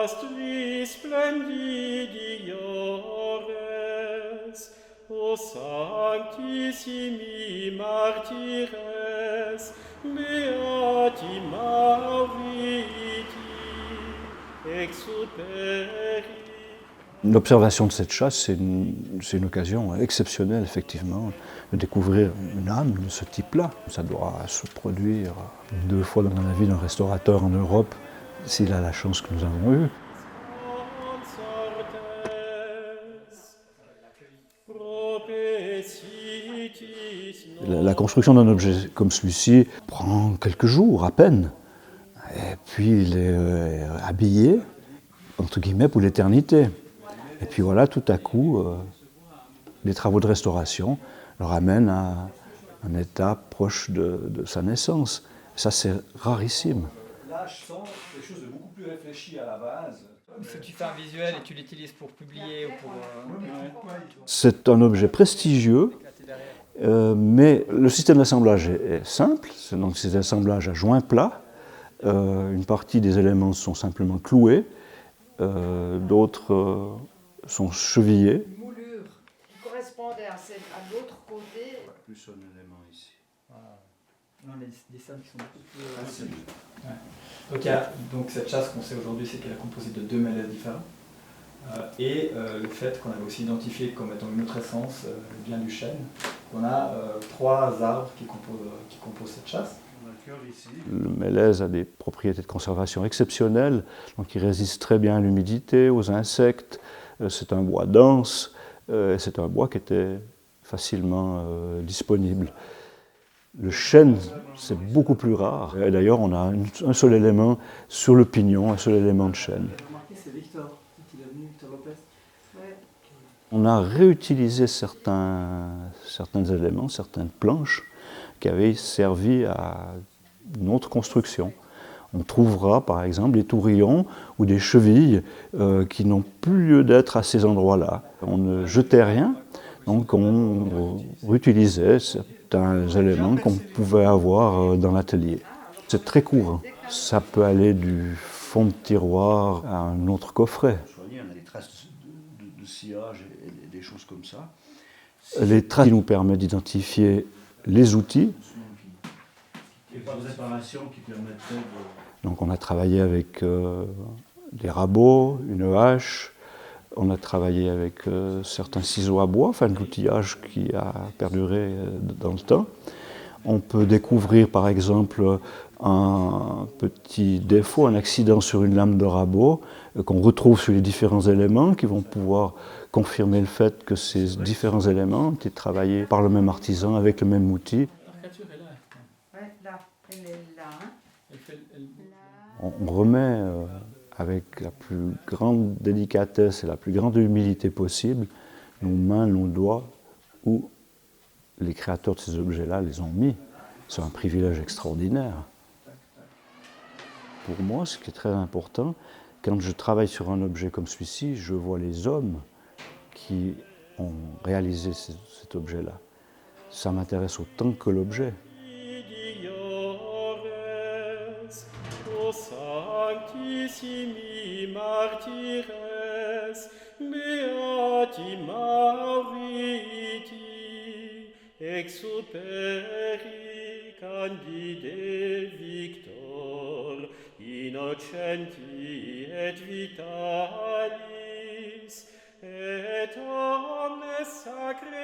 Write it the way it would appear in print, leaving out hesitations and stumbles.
astri splendidiores, o sanctissimi martyres, beati Mauriti, exuperi. L'observation de cette chasse, c'est une occasion exceptionnelle, effectivement, de découvrir une âme de ce type-là. Ça doit se produire 2 fois dans la vie d'un restaurateur en Europe, s'il a la chance que nous avons eue. La construction d'un objet comme celui-ci prend quelques jours à peine. Et puis il est habillé, entre guillemets, pour l'éternité. Et puis voilà, tout à coup, les travaux de restauration le ramènent à un état proche de sa naissance. Ça, c'est rarissime. Là, je sens quelque chose de beaucoup plus réfléchi à la base. Si tu fais un visuel et tu l'utilises pour publier ou pour... C'est un objet prestigieux, mais le système d'assemblage est simple. Donc, c'est un assemblage à joint plat. Une partie des éléments sont simplement cloués, d'autres sont chevillés. Une moulure qui correspondait à l'autre côté. Plus un élément ici. Non, des scènes qui sont beaucoup plus... Ouais. Donc cette chasse qu'on sait aujourd'hui, c'est qu'elle est composée de 2 mélèzes différents. Le fait qu'on avait aussi identifié comme étant une autre essence, bien du chêne, on a 3 arbres qui composent cette chasse. Le mélèze a des propriétés de conservation exceptionnelles, donc il résiste très bien à l'humidité, aux insectes. C'est un bois dense, c'est un bois qui était facilement disponible. Le chêne, c'est beaucoup plus rare. Et d'ailleurs, on a un seul élément sur le pignon, un seul élément de chêne. C'est Victor qui est venu, Victor Lopez. On a réutilisé certains éléments, certaines planches qui avaient servi à une autre construction. On trouvera par exemple des tourillons ou des chevilles qui n'ont plus lieu d'être à ces endroits-là. On ne jetait rien, donc on réutilisait certains éléments qu'on pouvait avoir dans l'atelier. C'est très courant. Ça peut aller du fond de tiroir à un autre coffret. On a des traces de sillage et des choses comme ça. Les traces nous permettent d'identifier les outils. Et par séparation qui permettrait de... Donc on a travaillé avec des rabots, une hache, on a travaillé avec certains ciseaux à bois, enfin de l'outillage qui a perduré dans le temps. On peut découvrir par exemple un petit défaut, un accident sur une lame de rabot qu'on retrouve sur les différents éléments qui vont pouvoir confirmer le fait que ces différents éléments ont été travaillés par le même artisan avec le même outil. Ouais, là, elle est là. On remet avec la plus grande délicatesse et la plus grande humilité possible nos mains, nos doigts où les créateurs de ces objets-là les ont mis. C'est un privilège extraordinaire. Pour moi, ce qui est très important, quand je travaille sur un objet comme celui-ci, je vois les hommes qui ont réalisé cet objet-là. Ça m'intéresse autant que l'objet. O sanctissimi martyres, beati Mauriti, exuperi Candide Victor, innocenti et vitalis, et omnes sacre